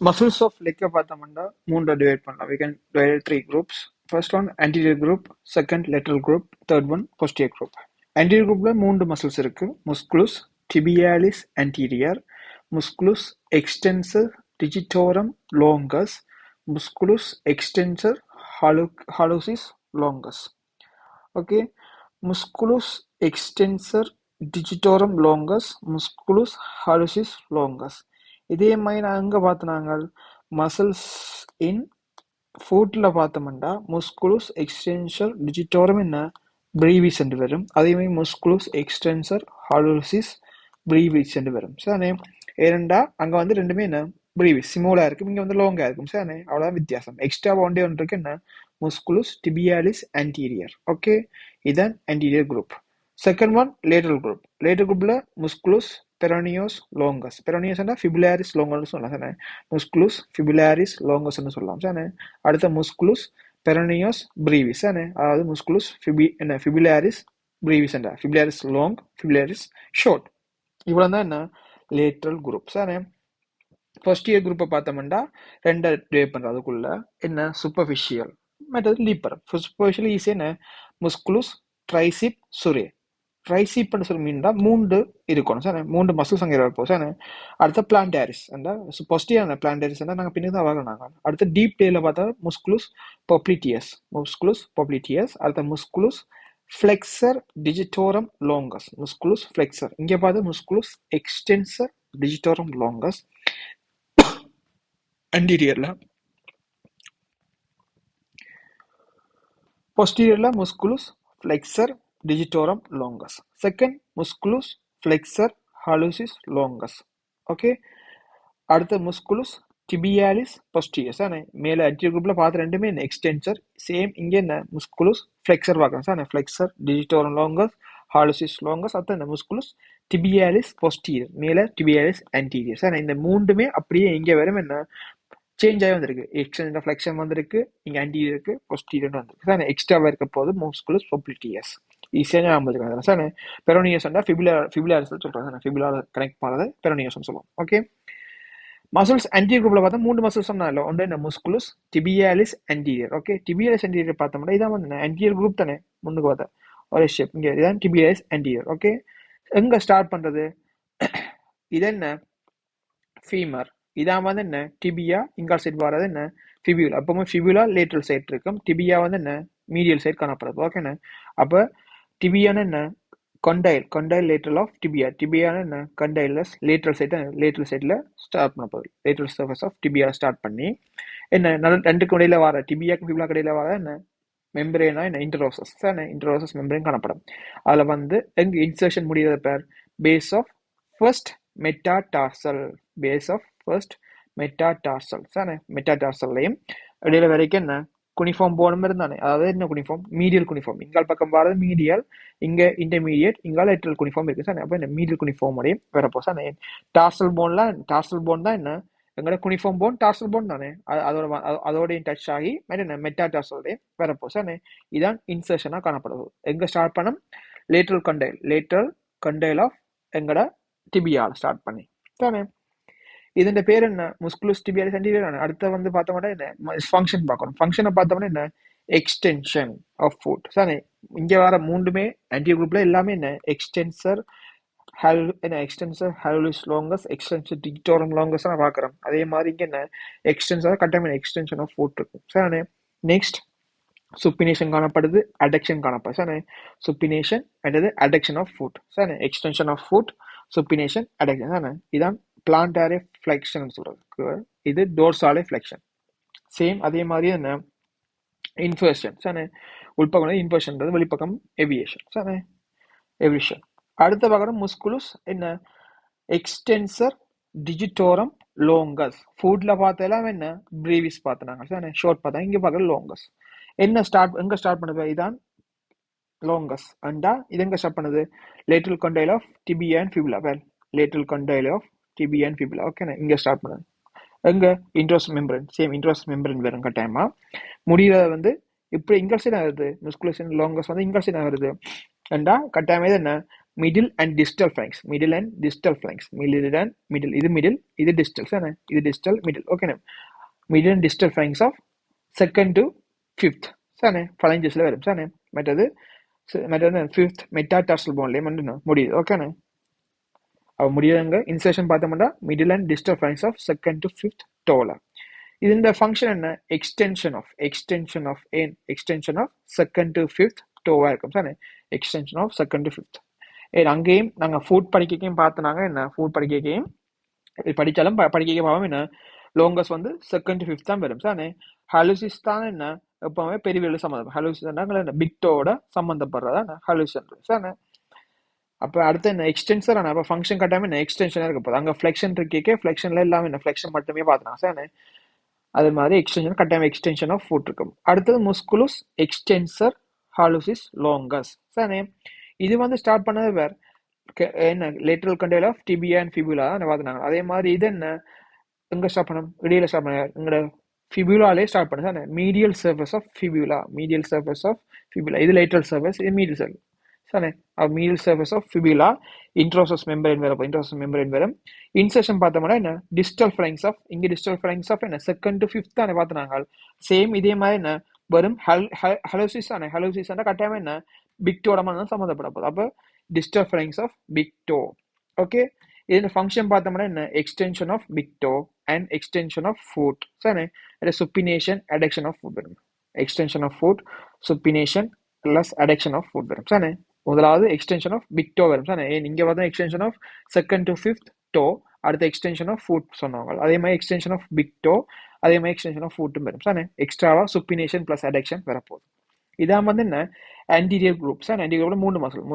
Muscles of leg பார்த்தோம்னா மூணு divide பண்ணலாம். We can divide it three groups. First one anterior group, second lateral group, third one posterior group. Anterior groupல மூணு muscles இருக்கு. Musculus tibialis anterior, musculus extensor digitorum longus, musculus extensor hallucis longus. Okay, musculus extensor digitorum longus, musculus hallucis longus. இதே மாதிரி நான் எங்க பார்த்தோம்னாங்க muscles இன் ஃபுட்ல பார்த்தோம்னா முஸ்குலஸ் extensor டிஜிட்டோரம் என்ன Brevis என்று வரும். அதே மாதிரி முஸ்குலஸ் எக்ஸ்டென்சர் ஹாலோசிஸ் பிரீவிஸ் என்று வரும். சரிண்ணே, ஏனெண்டா அங்க வந்து ரெண்டுமே என்ன பிரீவிஸ் சிமோலா இருக்கும், இங்க வந்து லாங்கா இருக்கும். சரிண்ணே, அவ்வளவுதான் வித்தியாசம். எக்ஸ்ட்ரா ஒன்றே ஒன்று இருக்கு, என்ன முஸ்குலஸ் டிபியாலிஸ் anterior. ஓகே, இதான் anterior group. Second one lateral group. Lateral groupல musculus peroneus longus. Peroneus என்ன fibularis longus சொல்லலாம். சரிண்ணே, musculus fibularis longus ன்னு சொல்லலாம். சரிண்ணே, அடுத்த musculus peroneus brevis. சரிண்ணே, அதாவது musculus fibularis brevis என்ற fibularis long, fibularis short. இவ்வளவு தான் என்ன லேட்ரல் குரூப். சரிண்ணே, ஃபர்ஸ்ட் இயர் குரூப்பை பார்த்தோம்னா ரெண்டா டிவைட் பண்றது. அதுக்குள்ள என்ன சூப்பர்ஃபிஷியல், மற்றது லீப்பர். சூப்பர்ஃபிஷியல் ஈஸி என்ன முஸ்குலுஸ் ட்ரைசிப் சுரே. ட்ரைசிப்னு சொல்லி மீன்டா மூன்று இருக்கணும். சார் மூன்று மசில்ஸ் அங்கே இருப்போம். சார் அடுத்த பிளான்டாரிஸ் அந்த பொஸ்டியான பிளான்டாரிஸ் நாங்கள் பின்னாடி தான் வாங்கினாங்க. அடுத்த டீப் டேல பார்த்தா முஸ்குலுஸ் பொப்ளிட்டியஸ், முஸ்குலுஸ் பொப்ளிட்டியஸ். அடுத்த முஸ்குலுஸ் ஃப்ளெக்சர் டிஜிட்டோரம் லோங்கஸ், முஸ்குலுஸ் ஃப்ளெக்சர். இங்கே பார்த்து முஸ்குலுஸ் எக்ஸ்டென்சர் டிஜிட்டோரம் லோங்கஸ். anteriorல posteriorல musculus flexor digitorum longus. Second musculus flexor hallucis longus. Okay, அடுத்த musculus tibialis posterior. சார் மேல anterior groupல பார்த்த ரெண்டுமே எக்ஸ்டென்சர். சேம் இங்க என்ன musculus flexor பார்க்கலாம். Sir flexor digitorum longus, hallucis longus. அடுத்த என்ன musculus tibialis posterior, மேல tibialis anterior. சார் இந்த மூன்றுமே அப்படியே இங்க வரும், என்ன சேஞ்ச் ஆகி வந்திருக்கு. எக்ஸ்டென்ஷன் ஃப்ளெக்ஷன் வந்திருக்கு, இங்க ஆன்டீரியருக்கு போஸ்டீரியர் வந்திருக்கு. சார் எக்ஸ்ட்ராவா இருக்க போது முஸ்குலஸ் பொப்ளிட்டியஸ். ஈஸியாக ஞாபகம் வச்சுக்கலாம். சார் பெரோனியஸ் ஃபிபுலாரிஸ் சொல்றாங்க. சார் ஃபிபுலார் கனெக்ட் பண்ணது பெரோனியஸ் சொல்லுவோம். ஓகே, மசில்ஸ் ஆன்டீரியர் குரூப்ல பார்த்தா மூணு மசில்ஸ் சொன்னால ஒன்று என்ன முஸ்குலஸ் டிபியாலிஸ் ஆன்டீரியர். ஓகே, டிபியாலிஸ் ஆன்டீரியர் பார்த்தோம்னா இதான் வந்து ஆன்டீரியர் குரூப் தானே முன்னுக்கு பார்த்தா ஒரே ஷேப். இங்கே இதான் டிபியாலிஸ் ஆன்டீரியர். ஓகே, எங்க ஸ்டார்ட் பண்றது இது என்ன ஃபீமர். இதான் வந்து என்ன டிபியா, இங்கால் சைட் வர்றது என்ன ஃபிபியூலா. அப்போ ஃபிபியூலா லேட்ரல் சைட் இருக்கும், டிபியா வந்து என்ன மீடியல் சைட் காணப்படுது. ஓகேண்ணே, அப்போ டிபியான என்ன கொண்டைல், கொண்டைல் லேட்ரல் ஆஃப் டிபியா. டிபியான என்ன கொண்டைலஸ் லேட்ரல் சைட், லேட்ரல் சைட்ல ஸ்டார்ட் பண்ண போகுது. Lateral surface of tibia start பண்ணி என்ன ரெண்டுக்கு இடையில வர டிபியாக்கு ஃபிபியூலா இடையில வர என்ன மெம்பரேனா என்ன இன்டரோசஸ். சார் இன்டரோசஸ் மெம்பரேன் காணப்படும். அதுல வந்து எங்க இன்சர்ஷன் முடியாத பேர் base of first metatarsal, base of first metatarsal. Sir மெட்டாடார்சல்லையும் இடையில வரைக்கும் என்ன குனிஃபார்ம் போன இருந்தானே, அதாவது என்ன குனிஃபார்ம் மீடியல் குனிஃபார்ம். இங்கால் பக்கம் வர்றது மீடியல், இங்க இன்டர்மீடியட், இங்கால லேட்டரல் குனிஃபார்ம் இருக்கு. சார் அப்போ என்ன மீடியல் குனிஃபார்ம் உடையும் வரப்போ. சார் டார்சல் போன்ல, டார்சல் போன் தான் என்ன எங்களோட குனிஃபார்ம் போன் டார்சல் போன் தானே, அதோடையும் டச் ஆகி என்ன மெட்டாடார்சல்லையும் வரப்போ. சார் இதான் இன்சர்ஷனா காணப்படுது. எங்க ஸ்டார்ட் பண்ணோம் லேட்ரல் கண்டைல், லேட்ரல் கண்டைல் ஆஃப் எங்கட டிபியால் ஸ்டார்ட் பண்ணி. தானே இதோட பேர் என்ன முஸ்குலஸ் டிபியாலிஸ் ஆன்டீரியர். அடுத்த வந்து பார்த்தோம்னா என்ன ஃபங்க்ஷன் பார்க்கணும். ஃபங்க்ஷனை பார்த்தோம்னா என்ன எக்ஸ்டென்ஷன் ஆஃப் ஃபுட். சார் இங்க வர மூன்றுமே ஆன்டீரியர் குரூப்ல எல்லாமே என்ன extensor extensor hallucis longus, extensor digitorum longus பார்க்குறோம். அதே மாதிரி இங்க என்ன எக்ஸ்டென்சர் கட்டாயம் எக்ஸ்டென்ஷன் ஆஃப் ஃபுட் இருக்கும். சார் நெக்ஸ்ட் சுப்பினேஷன் காணப்படுது, அடக்ஷன் காணப்படுது. சார் சுப்பினேஷன் அடுத்தது adduction of foot. Sir extension of foot, supination, adduction. Sir இதான் பிளான்டாரே ஃபிளெக்ஷன் சொல்றது. இது டோர்சாலே ஃபிளெக்ஷன். சேம் அதே மாதிரி என்ன இன்வர்ஷன். சார் உள்பக்கம் இன்வர்ஷன், வெளிப்பக்கம் எவியேஷன். சார் எவியேஷன். அடுத்த பக்கம் முஸ்குலுஸ் என்ன எக்ஸ்டென்சர் டிஜிட்டோரம் லோங்கஸ். ஃபுட்ல பார்த்தெல்லாம் என்ன பிரீவிஸ் பார்த்தாங்க. சார் ஷார்ட் பார்த்தா இங்க பார்க்க லோங்கஸ். என்ன ஸ்டார்ட் எங்க ஸ்டார்ட் பண்ணது இதான் லோங்கஸ். அண்டா இது எங்க ஸ்டார்ட் பண்ணது lateral condyle of tibia and fibula. Well lateral condyle of tibia and fibula. ஓகேண்ணா, இங்க ஸ்டார்ட் பண்ணது எங்க interosseous membrane. Same interosseous membrane வரும் கட்டாயமா. முடியறத வந்து இப்படி இங்க சைட் ஆகுது முஸ்குலேஷன் லோங்கஸ் வந்து இங்க சைட் ஆகுது. அண்டா கட்டாயமா இது என்ன middle and distal flanks, middle and distal flanks, middle and middle, இது middle, இது distal, சரிண்ணே, இது distal, middle, ஓகேண்ணே, middle and distal flanks of second to fifth, சரிண்ணே, phalangesல வரும், சரிண்ணே, மற்றது fifth metatarsal boneலயே முடியுது, ஓகேண்ணே. அவ முடியாதங்க இன்சர்ஷன் பார்த்தோம்னா middle and distal flanks of second to fifth toeல. ഇതിന്റെ ஃபங்க்ஷன் என்ன, extension of second to fifth டோவா இருக்கும் sir, extension of second to fifth. அங்கேயும் நாங்கள் ஃபுட் படிக்கையும் பார்த்துனாங்க, என்ன ஃபுட் படிக்கையும் படித்தாலும் படிக்க பார்ப்போம் என்ன, லோங்கஸ் வந்து செகண்ட் டு ஃபிஃப்த் தான் வரும் சார். ஹலூசிஸ் தான் என்ன எப்பவுமே பெரியவியல் சம்மந்தம், ஹலூசிஸ் என்ன பிக்டோட சம்மந்தப்படுறதா ஹலூசன் சார். அப்போ அடுத்து என்ன எக்ஸ்டென்சர் ஆனால் அப்போ ஃபங்க்ஷன் கட்டாமல் என்ன எக்ஸ்டென்ஷனாக இருக்க போகுது. அங்கே ஃப்ளெக்ஷன் இருக்கே, ஃப்ளெக்ஷனில் எல்லாமே என்ன ஃப்ளெக்ஷன் மட்டுமே பார்த்துனாங்க சார். அது மாதிரி எக்ஸ்டென்ஷன் கட்டாயம் எக்ஸ்டென்ஷன் ஆஃப் ஃபுட் இருக்கும். அடுத்தது முஸ்குலுஸ் எக்ஸ்டென்சர் ஹாலுசிஸ் லாங்கஸ் சார். இது வந்து ஸ்டார்ட் பண்ணது வேறு என்ன லேட்டரல் கண்டைல் ஆஃப் டிபியா அண்ட் ஃபிபுலா பார்த்துனாங்க. அதே மாதிரி இது என்ன எங்கே ஸ்டார்ட் பண்ணோம், இடையில ஸ்டார்ட் பண்ண எங்களோட ஃபிபுலாலே ஸ்டார்ட் பண்ணு sir. Medial surface of fibula, இது லேட்டரல் சர்ஃபேஸ், இது medial surface sir. Medial surface of fibula interosseous membrane வரும். இன்சர்ஷன் பார்த்தோம்னா என்ன டிஸ்டல் ஃப்ளைங்ஸ் ஆஃப், இங்கே டிஸ்டல் ஃப்ளைங்ஸ் ஆஃப் என்ன செகண்ட் டு ஃபிஃப்த் தானே பார்த்துனாங்க. சேம் இதே மாதிரி என்ன வரும் ஹலோசிஸ் தானே, ஹலோசிஸ் கட்டாயமா என்ன பிக்டோட மாதிரி தான் சம்மந்தப்பட போகுது. அப்போ distal phalanges of big toe, okay. இதோட ஃபங்க்ஷன் பார்த்தோம்னா என்ன extension of big toe and extension of foot sir. Supination adduction of foot வரும், extension of foot supination plus adduction of foot வரும் சார். முதலாவது எக்ஸ்டென்ஷன் ஆஃப் பிக்டோ வரும் சார். இங்கே பார்த்தா extension of second to fifth toe, அடுத்த extension of foot சொன்னாங்க. அதே மாதிரி எக்ஸ்டென்ஷன் ஆஃப் பிக்டோ, அதே மாதிரி எக்ஸ்டென்ஷன் ஆஃப் ஃபுட்டும் வரும் சார். எக்ஸ்ட்ராவா சுப்பினேஷன் பிளஸ் அடக்ஷன் வரப்போகுது. இதான் வந்து என்ன ஆன்டீரியர் குரூப் சார். ஆன்டீரியர் குரூப்ல 3 muscle,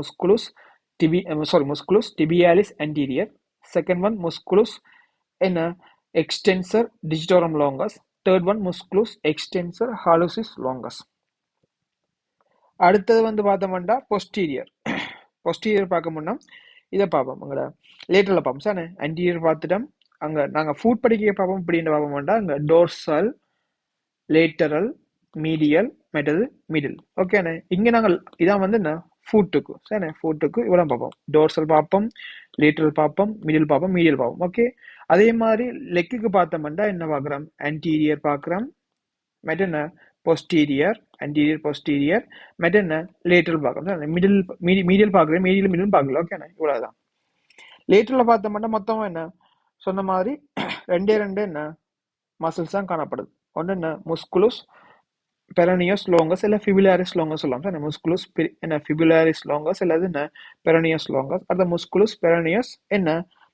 musculus tibialis anterior, second one musculus என்ன extensor digitorum longus, third one musculus extensor hallucis longus. அடுத்தது வந்து பார்த்தோம்னா பொஸ்டீரியர் பார்க்க முன்னா இதை பார்ப்போம், உங்களோட லேட்டரில் பார்ப்போம் சார். ஆன்டீரியர் பார்த்துட்டோம், அங்கே நாங்கள் ஃபுட் படிக்க பார்ப்போம். இப்படின்னு பார்ப்போம்னா அங்கே டோர்சல், லேட்டரல், மீடியல், மற்றது மிடில், ஓகேண்ணே. இங்கே நாங்கள் இதான் வந்து என்ன ஃபுட்டுக்கு சார், ஃபுட்டுக்கு இவ்வளோ பார்ப்போம். டோர்சல் பார்ப்போம், லேட்டரல் பார்ப்போம், மிடில் பார்ப்போம், மீடியல் பார்ப்போம், ஓகே. அதே மாதிரி லெக்குக்கு பார்த்தோம்னா என்ன பார்க்குறோம், ஆன்டீரியர் பார்க்குறோம், மற்ற என்ன posterior, anterior posterior, மற்ற என்ன லேட்டரல் பார்க்கணும், மீடியல் பார்க்குறேன், மிடில் பார்க்கல, ஓகேண்ணா. இவ்வளோதான். லேட்டரில் பார்த்தோம்னா மொத்தமாக என்ன சொன்ன மாதிரி ரெண்டே என்ன மசில்ஸ் தான் காணப்படுது. ஒன்று என்ன முஸ்குலுஸ் பெரனியஸ் லாங்கஸ் இல்லை ஃபிபுலாரிஸ் லாங்கஸ் சொல்லலாம் சார். முஸ்குலுஸ் என்ன ஃபிபுலாரிஸ் லாங்கஸ் இல்லாது என்ன பெரனியஸ் லாங்கஸ். அடுத்த முஸ்குலுஸ் பெரனியஸ் என்ன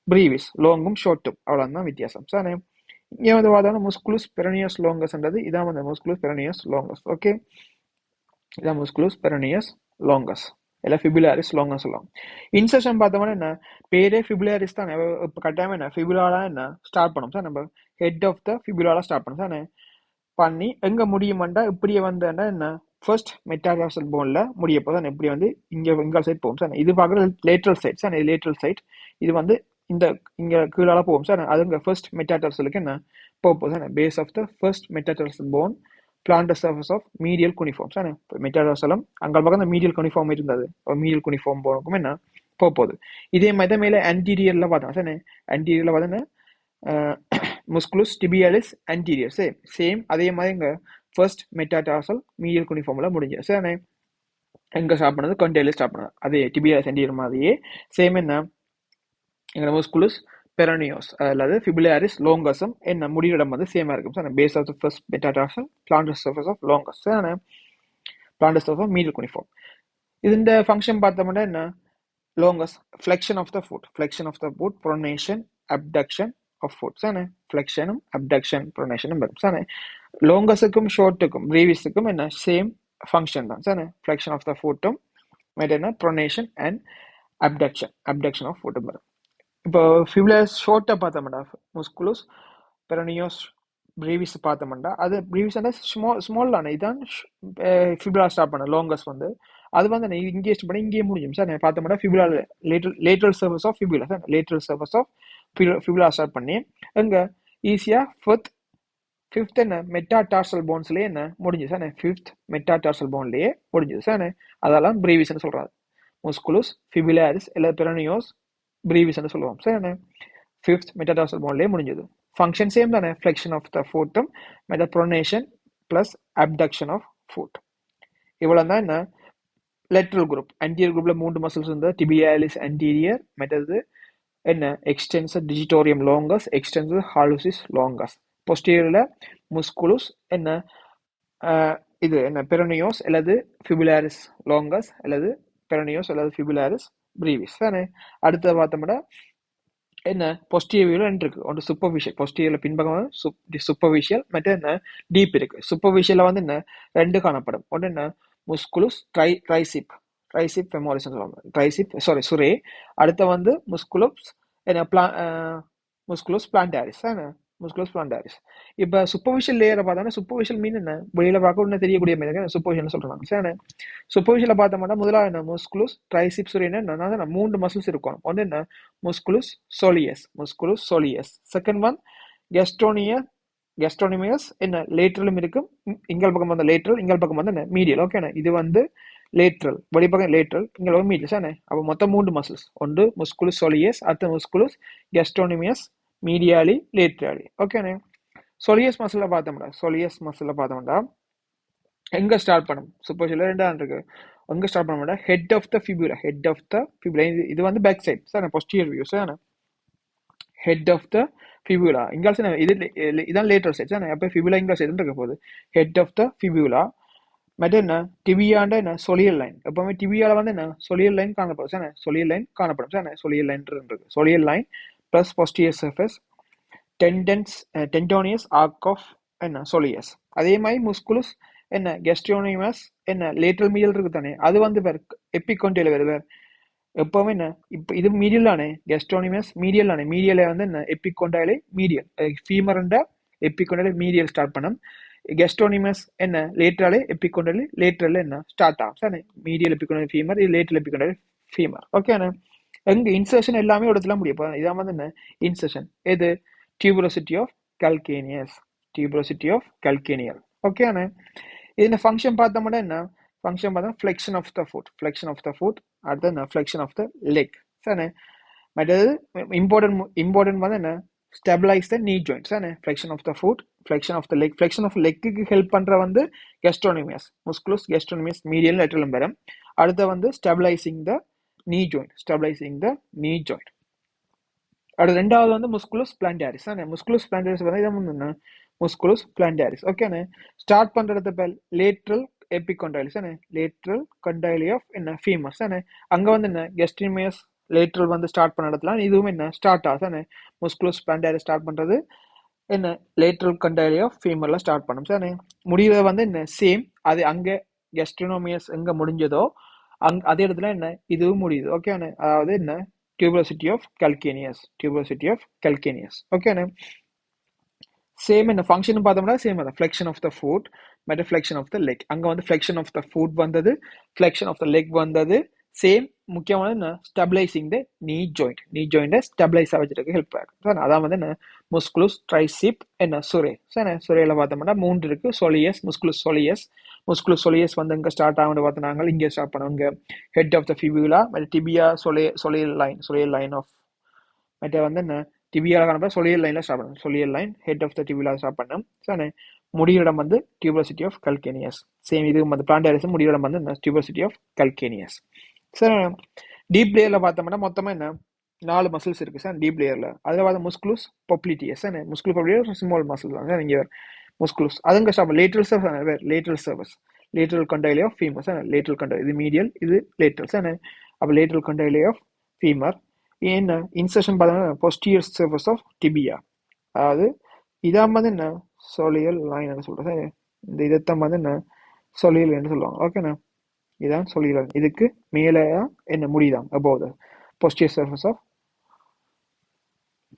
பிரீவிஸ், லாங்கும் ஷார்ட்டும், அவ்வளோதான் வித்தியாசம் சார். இங்கே வந்து பார்த்தோம்னா முஸ்குலுஸ் பெரனியஸ் லாங்கஸ்ன்றது இதான் வந்து முஸ்குலுஸ் பெரனியஸ் லாங்கஸ், ஓகே. இதான் முஸ்குலுஸ் பெரனியஸ் லாங்கஸ் இல்லை ஃபிபுலாரிஸ் லாங்கஸ் சொல்லலாம். இன்சர்ஷன் பார்த்தோம்னா என்ன பேரே ஃபிபுலாரிஸ் தான். இப்போ கட்டாயமாக என்ன ஃபிபுலாலாம் என்ன ஸ்டார்ட் பண்ணோம் சார், நம்ம ஹெட் ஆஃப் த ஃபிபுலாலாம் ஸ்டார்ட் பண்ணோம் சார். பண்ணி எங்கே முடியுமாண்டா இப்படியே வந்தேன்னா என்ன ஃபர்ஸ்ட் மெட்டாடார்சல் போனில் முடிய போதும். இப்படி வந்து இங்கே சைட் போகும் சார். இது பார்க்குற லேட்ரல் சைட் சார், இது லேட்ரல் சைட். இது வந்து இங்கே கீழால போகும் சார். அது இங்கே ஃபர்ஸ்ட் மெட்டாடார்சலுக்கு என்ன போகும் sir, base of the first metatarsal bone, plantar surface of medial cuneiform sir. மெட்டாடார்சலம் அங்கே பக்கம் அந்த மீடியல் குனிஃபார்ம் இருந்தது, மீடியல் குனிஃபார்ம் போனுக்கும் என்ன போகுது. இதே மாதிரி தான் மேலே ஆன்டீரியரில் பார்த்தோம் சார். ஆன்டீரியரில் பார்த்தோன்னா முஸ்குலுஸ் டிபியாலிஸ் ஆன்டீரியர் சேம் அதே மாதிரி இங்கே ஃபர்ஸ்ட் மெட்டாடார்சல் மீடியல் குனிஃபார்மில் முடிஞ்சது சார். எங்கே ஸ்டார்ட் பண்ணது கொண்டையில ஸ்டார்ட் பண்ணது, அதே டிபியாலிஸ் ஆன்டீரியர் மாதிரியே சேம் என்ன எங்களோட முஸ்குலுஸ் பெரனியோஸ் அல்லது ஃபிபுலாரிஸ் லாங்கஸும் என்ன முடிவிடம் வந்து சேமாக இருக்கும் sir. Base of the first metatarsal, plantar surface of longus sir, plantar surface of medial cuneiform. இதுன்ற ஃபங்க்ஷன் பார்த்தோம்னா என்ன longus flexion of the foot, pronation, abduction of foot sir. ஃப்ளெக்ஷனும் அப்டக்ஷன் ப்ரொனேஷனும் வரும் சார். லாங்கஸுக்கும் ஷார்ட்டுக்கும் பிரீவிஸுக்கும் என்ன சேம் ஃபங்க்ஷன் தான் சார். ஃப்ளெக்ஷன் ஆஃப் த ஃபுட்டும் மற்ற என்ன ப்ரொனேஷன் அண்ட் அப்டக்ஷன் ஆஃப் ஃபுட்டும் வரும். இப்போ ஃபிபுலாரிஸ் ஷார்ட்டை பார்த்தோம்னா முஸ்குலுஸ் பெரனியோஸ் பிரீவிஸ் பார்த்தோம்னா அது பிரீவிஸ் வந்து ஸ்மால் தானே. இதுதான் ஃபிபுலா ஸ்டார்ட் பண்ண லாங்கஸ் வந்து அது வந்து இங்கே பண்ணி இங்கேயே முடியும் சார். பார்த்தோம்னா fibula lateral surface of fibula sir, lateral surface of fibula start பண்ணி எங்கே ஈஸியாக ஃபிஃப்த் என்ன மெட்டாடார்சல் போன்ஸ்லேயே என்ன முடிஞ்சு சார். ஃபிஃப்த் மெட்டாடார்சல் போன்லேயே முடிஞ்சது சார். அதெல்லாம் பிரீவிஸ்ன்னு சொல்கிறாரு. முஸ்குலுஸ் ஃபிபுலாரிஸ் இல்லை பெரோனியோஸ் பிரீவிஸ்ன்னு சொல்லுவோம். சரி, ஃபிஃப்த் மெட்டடார்சல் போன்லேயே முடிஞ்சது. ஃபங்க்ஷன் சேம் தானே, ஃப்ளெக்ஷன் ஆஃப் த ஃபுட்டும் மெட்டப்ரோனேஷன் ப்ளஸ் அப்டக்ஷன் ஆஃப் ஃபுட். இவ்வளோ தான் என்ன லேட்ரல் குரூப். ஆன்டீரியர் குரூப்ல 3 மசில்ஸ் இருந்தால் டிபியாலிஸ் ஆன்டீரியர், மற்றது என்ன extensor டிஜிட்டோரியம் longus, extensor hallucis longus. பொஸ்டீரியர்ல முஸ்குலுஸ் என்ன இது என்ன பெரோனியோஸ் அல்லது ஃபிபுலாரிஸ் லாங்கஸ் அல்லது பெரோனியோஸ் அல்லது ஃபிபுலாரிஸ் பிரீவிஸ் தானே. அடுத்த பார்த்தோம்னா என்ன பொஸ்டீரியர் ரெண்டு இருக்கு, ஒன்று சூப்பர்ஃபிஷியல், பொஸ்டீரியர்ல பின்பக்கம் சூப்பர்ஃபிஷியல், மற்ற என்ன டீப் இருக்கு. சூப்பர்ஃபிஷியல்ல வந்து என்ன ரெண்டு காணப்படும், ஒன்று என்ன முஸ்குலுஸ் ட்ரைசிப் ஃபெமோரிஸ் சொல்லுவாங்க, ட்ரைசிப் சாரி சுரே. அடுத்த வந்து முஸ்குலுஸ் என்ன முஸ்குலுஸ் பிளான்டாரிஸ் தானே, முஸ்குலுஸ் பிளான்டாரிஸ். இப்போ சூப்பர்ஃபிஷியல் லேயரை பார்த்தோம்னா சூப்பர்ஃபிஷியல் மீன் என்ன வெளியில பார்க்க ஒன்று தெரியக்கூடிய மாதிரி சூப்பர்ஃபிஷியல் சொல்றாங்க. சரி, சூப்பர்ஃபிஷியல பார்த்தோம்னா முதலாவது என்ன முஸ்குலுஸ் ட்ரைசிப் சுரே என்ன 3 மசில்ஸ் இருக்கும். ஒன்று என்ன முஸ்குலுஸ் சோலியஸ். செகண்ட் ஒன் கெஸ்ட்ரோனிமியஸ் என்ன லேட்ரலும் இருக்கும், இங்கல் பக்கம் வந்து லேட்ரல், இங்கல் பக்கம் வந்து என்ன மீடியல். ஓகேண்ணா, இது வந்து லேட்ரல், வெளிப்பக்கம் லேட்ரல், இங்கே மீடியல். சார், அப்போ மொத்தம் 3 மசில்ஸ், ஒன்று முஸ்குலுஸ் சோலியஸ், அடுத்த முஸ்குலுஸ் கெஸ்ட்ரோனிமியஸ், மீடியாலி, லேட்ராலி. ஓகேண்ணே, சோலியஸ் மசிலில் பார்த்தோம்னா எங்க ஸ்டார்ட் பண்ணும், சூப்பர்ஃபிஷியல் ரெண்டாவது இருக்கு, எங்க ஸ்டார்ட் பண்ண மாட்டா ஹெட் ஆஃப் த ஃபிபுலா, இது வந்து back side sir, posterior view sir, head of the fibula இங்க இது இதான் லேட்டரல் சைட் சார். அப்போ ஃபிபுலா இங்க சைடு இருக்க போகுது, ஹெட் ஆஃப் த ஃபிபுலா. மற்ற என்ன டிபியாண்ட என்ன சொலியல் லைன், எப்பவுமே டிபியால வந்து என்ன சொலியல் லைன் காணப்படும் சார், சொலியல் லைன் காணப்படும் சார், சொலியல் லைன் இருக்கு, soleal line plus posterior surface tendinous arch of என்ன சொலியஸ். அதே மாதிரி முஸ்குலுஸ் என்ன கெஸ்ட்ரோனிமஸ் என்ன லேட்ரல் மீடியல் இருக்கு தானே, அது வந்து வேறு எப்பிகொண்டையில வருது எப்பவுமே என்ன இப்போ இது மீடியல் தானே, கெஸ்ட்ரோனிமஸ் மீடியல் தானே, மீடியல வந்து என்ன எப்பிகொண்டையிலே மீடியல், ஃபீமர்ன்ற எப்பிகொண்டையில மீடியல் ஸ்டார்ட் பண்ணும், கெஸ்ட்ரோனிமஸ் என்ன லேட்ரலே எப்பிகொண்டையில லேட்ரல் என்ன ஸ்டார்ட் ஆகும் சார், மீடியல் எப்பிகொண்டைல் ஃபீமர், இது லேட்ரல் எப்பிகொண்டைல் ஃபீமர். ஓகேண்ணே, எங்க இன்சர்ஷன் எல்லாமே இடத்துல முடியும். இதான் வந்து என்ன இன்சர்ஷன், எது டியூபரோசிட்டி ஆஃப் கால்கேனியல். ஓகேண்ணே, இது ஃபங்க்ஷன் பார்த்தோம்னா என்ன ஃபங்க்ஷன் பார்த்தா ஃப்ளெக்ஷன் ஆஃப் த ஃபுட், அடுத்து என்ன flexion of the leg sir. மற்றது இம்பார்ட்டன்ட் வந்து என்ன stabilise the knee joint sir, flexion of the foot, flexion of the leg. Flexion of லெக்கு ஹெல்ப் பண்ற வந்து கெஸ்ட்ரோனிமியஸ், முஸ்குலுஸ் கெஸ்ட்ரோனிமியஸ் மீடியல் லேட்டரலும் பெறும். அடுத்து வந்து ஸ்டெபிளைசிங் த knee joint. அடுத்து ரெண்டாவது வந்து முஸ்குலுஸ் பிளான்டாரிஸ். முஸ்குலுஸ் பிளான்டாரிஸ் வந்து இதான் வந்து என்ன முஸ்குலுஸ் பிளான்டாரிஸ். ஓகேண்ணே, ஸ்டார்ட் பண்றது பேர் லேட்ரல் எபிகொண்டைலிஸ், லேட்ரல் கண்டைலி ஆஃப் என்ன ஃபீமர்ஸ். அங்க வந்து என்ன கெஸ்ட்ரோனிமியஸ் லேட்ரல் வந்து ஸ்டார்ட் பண்ண இடத்துல இதுவும் என்ன ஸ்டார்ட் ஆகுது. முஸ்குலுஸ் பிளான்டாரிஸ் ஸ்டார்ட் பண்றது என்ன லேட்ரல் கண்டைலி ஆஃப் ஃபீமர்ல ஸ்டார்ட் பண்ணும் சார். முடிவு வந்து என்ன சேம், அது அங்க கெஸ்ட்ரோனோமியஸ் எங்க முடிஞ்சதோ அதே இடத்துல என்ன இதுவும் முடியுது. ஓகே, அதாவது என்ன டியூபரோசிட்டி ஆஃப் கால்கேனியஸ். ஓகேண்ணே, சேம் என்ன ஃபங்க்ஷன் பார்த்தோம்னா சேம் தான், ஃப்ளெக்ஷன் ஆஃப் த ஃபுட் மற்ற ஃப்ளெக்ஷன் ஆஃப் த லெக். அங்க வந்து ஃப்ளெக்ஷன் ஆஃப் த ஃபுட் வந்தது, ஃப்ளெக்ஷன் ஆஃப் த லெக் வந்தது. சேம் முக்கியமான என்ன ஸ்டெபிளைசிங் த நீ ஜாயிண்ட் ஸ்டெபிளைஸா வச்சுட்டு ஹெல்ப் ஆகும். அதான் வந்து என்ன முஸ்குலுஸ் ட்ரைசிப் என்ன சுரே சார். சுரேல பார்த்தோம்னா 3 இருக்கு, சொலியஸ், முஸ்குலுஸ் சொலியஸ் வந்து இங்க ஸ்டார்ட் ஆகும் பார்த்தோம்னா இங்கே ஸ்டார்ட் பண்ணுவாங்க head of the fibula, tibia soleal line of மற்ற வந்து என்ன டிபியால காணப்பட சொலியல் லைன்ல ஸ்டார்ட் பண்ணும், soleal line head of the fibula start பண்ணும் சார். முடியிடம் வந்து டியூபரோசிட்டி ஆஃப் கால்கேனியஸ். சேம் இது வந்து பிளான்டாரிஸ் முடியிடம் வந்து tuberosity of calcaneus sir. Deep லேயர்ல பார்த்தோம்னா மொத்தமா என்ன 4 மசில்ஸ் இருக்கு சார் டீப் லேயர்ல. அதுல பார்த்த musculus popliteus, musculus popliteus small muscle தான் சார். இங்க முஸ்குலுஸ் அதுங்க ஸ்டார்ட் லேட்ரல் சர்வஸ், lateral condyle of femur sir. Lateral condyle இது மீடியல், இது லேட்ரல் சார். அப்போ லேட்ரல் கண்டைலே ஆஃப் ஃபீமர் என்ன இன்சர்ஷன் பார்த்தோம்னா posterior surface ஆஃப் டிபியா. அதாவது இதான் வந்து என்ன சொலியல் லைன் சொல்றேன் சார். இந்த இதைத்தான் வந்து என்ன சொலியல் லைன் சொல்லுவாங்க. ஓகேண்ணா, இதான் சொலியல் லைன். இதுக்கு மேலே என்ன முடியுதான் above the posterior surface of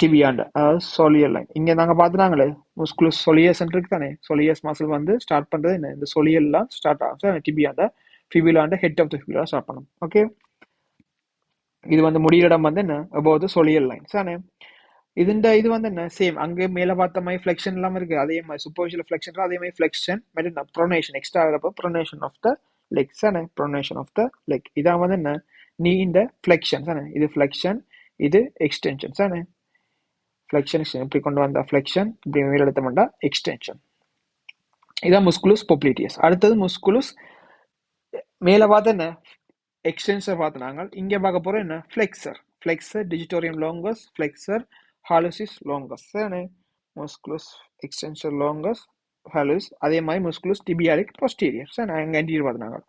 டிபியாண்ட, அதாவது சொலியல் லைன். இங்க நாங்க பாத்துனாங்களே முஸ்குலுஸ் சொலியஸ் இருக்கு தானே, சொலியஸ் மசில் வந்து ஸ்டார்ட் பண்றது என்ன இந்த சொலியல்லாம் ஸ்டார்ட் ஆகும் சார். டிபியாண்ட ஃபிபுலாண்ட head of the fibula start பண்ணும். ஓகே, இது வந்து முடியிடம் வந்து என்ன above the soleal line sir. இது வந்து என்ன சேம் அங்கே மேல பார்த்த மாதிரி ஃபிளெக்ஷன் எல்லாம் இருக்கு, அதே மாதிரி சூப்பர்ஃபிஷியல் ஃபிளெக்ஷன் அதே மாதிரி ஃபிளெக்ஷன் ப்ரொனேஷன் எக்ஸ்ட்ரா வரப்போ pronation of the leg sir. Pronation of the leg இதான் வந்து என்ன knee in the flexion தானே இது flexion இது extension தானே flexion இப்படி கொண்டு வந்தா flexion இப்படி மேல எடுத்தோம்னா extension இதான் musculus popliteus அடுத்தது musculus மேல பார்த்த என்ன எக்ஸ்டென்சர் பார்த்து நாங்கள் இங்கே பார்க்க போறோம் என்ன flexor flexor digitorum longus flexor hallucis longus தானே musculus extensor longus hallucis அதே மாதிரி musculus tibialis posterior தானே அங்க anterior பார்த்து நாங்கள்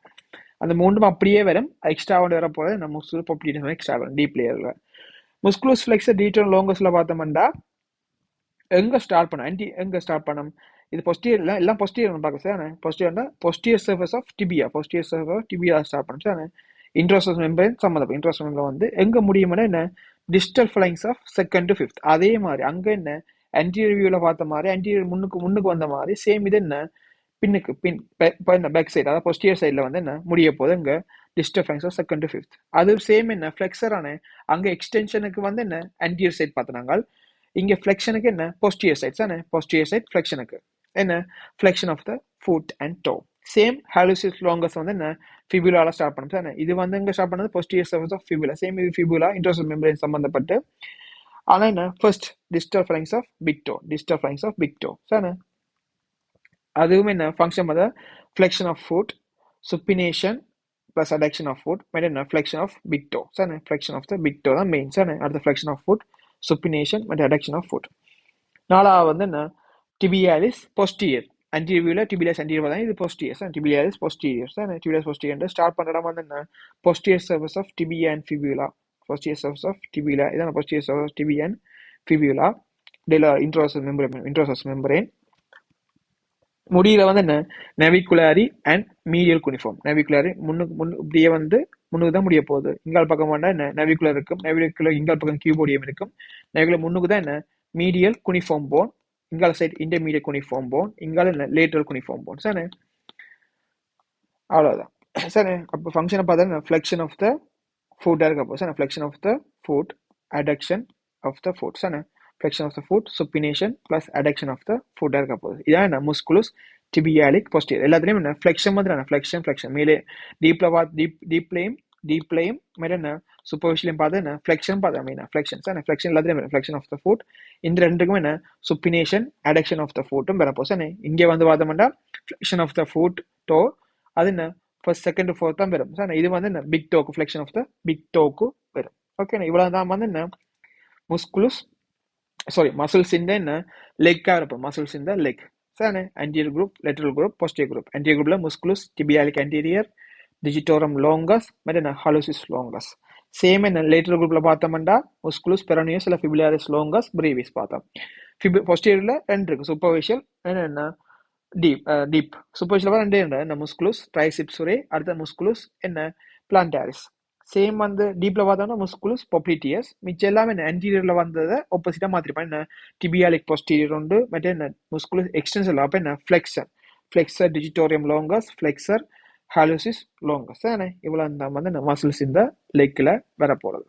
அந்த மூன்றும் அப்படியே வரும் எக்ஸ்ட்ரா கொண்டு வர போறது நம்ம musculus popliteus எக்ஸ்ட்ரா வரும் டீப் லேயர்ல musculus flexor digitorum longusல பார்த்தோம்னா எங்க ஸ்டார்ட் பண்ண எங்க ஸ்டார்ட் பண்ணோம் இது posterior எல்லாம் posterior பார்க்க sir posterior posterior surface of tibia posterior surface of tibia start பண்ணோம் சார் introsseous membrane சம்பந்தப்பட்ட introsseous membrane வந்து எங்க முடியும்னா என்ன distal flanks of second to fifth அதே மாதிரி அங்க என்ன anterior viewல பார்த்த மாதிரி anterior முன்னுக்கு வந்த மாதிரி சேம் இது என்ன பின் பேக் சைடு அதாவது posterior சைடுல வந்து என்ன முடிய போகுது இங்க distal flanks of second to fifth அது சேம் என்ன flexor ஆன அங்க எக்ஸ்டென்ஷனுக்கு வந்து என்ன anterior side பார்த்தனாங்க இங்க flexionக்கு என்ன posterior side தானே posterior side flexionக்கு என்ன flexion of the foot and toe same hallucis longus வந்து என்ன ஃபிபுலால ஸ்டார்ட் பண்ணும் தானே இது வந்து எங்க ஸ்டார்ட் பண்ணது posterior surface of fibula same இது ஃபிபுலா introsseous membrane சம்பந்தப்பட்டு ஆனா என்ன first distal flanks of big toe தானே அதுவும் என்ன ஃபங்க்ஷன் பண்ண flexion of foot supination plus adduction of foot மேல என்ன flexion of big toe தானே flexion of the big toe தான் மெயின் தானே அடுத்த flexion of foot supination மற்றும் adduction of foot நாலாவது வந்து என்ன tibialis posterior anterior viewல tibialis anterior தான் இது posterior tibialis posterior தானே tibialis posterior ஸ்டார்ட் பண்ற இடம் வந்து என்ன posterior surface of tibia and fibula posterior surface of tibia இதான் posterior surface of tibia and fibula introsseous membrane முடியில வந்து என்ன naviculary and medial cuneiform naviculary முன்னுக்கு இப்படியே வந்து முன்னுக்கு தான் முடிய போகுது இங்கால் பக்கம் வேண்டா என்ன navicular இருக்கும் navicular இங்கால் பக்கம் cuboidum இருக்கும் navicular முன்னுக்கு தான் என்ன medial cuneiform bone இங்கால சைடு intermediate cuneiform bone இங்கால என்ன lateral cuneiform bone சரி அவ்வளவுதான் சரி அப்ப ஃபங்க்ஷனை பார்த்தா flexion of the foot இருக்க போகுது சரி flexion of the foot adduction of the foot சரி flexion of the foot supination plus adduction of the foot இருக்க போகுது இதான் என்ன musculus tibialis posterior எல்லாத்துலயும் என்ன flexion மாதிரி என்ன flexion மேலே deepலையும் மேல என்ன superficially பார்த்தா என்ன flexion பார்த்தா மெயினா flexion சரி flexion எல்லாத்துலயும் என்ன flexion of the foot இந்த ரெண்டுக்கும் என்ன supination adduction of the footம் வர போகுது சரி இங்க வந்து பார்த்தோம்னா flexion of the foot toe அது என்ன first second to fourth தான் வரும் சரி இது வந்து என்ன big toe flexion of the big toe வரும் ஓகே இவ்வளவு தான் வந்து என்ன muscles in the leg muscles in the leg சரி anterior group lateral group posterior group anterior groupல musculus tibialis anterior digitorum longus மற்றும் hallucis longus சேம் என்ன lateral groupல பார்த்தோம்னா musculus peroneus இல்ல fibularis longus brevis பார்த்தோம் posteriorல ரெண்டு இருக்கு superficial என்ன deep superficial ரெண்டே என்ன musculus triceps அடுத்த musculus என்ன plantaris சேம் வந்து டீப்ல பார்த்தோம்னா musculus popliteus மிச்சம் எல்லாமே anteriorல வந்ததை ஆப்போசிட்டா மாத்திருப்பாங்க என்ன tibialis posterior உண்டு மற்ற என்ன musculus extensor அப்ப என்ன flexor digitorum longus flexor hallucis longus இவ்வளவு தான் வந்து muscles இந்த லெக்ல வர போறது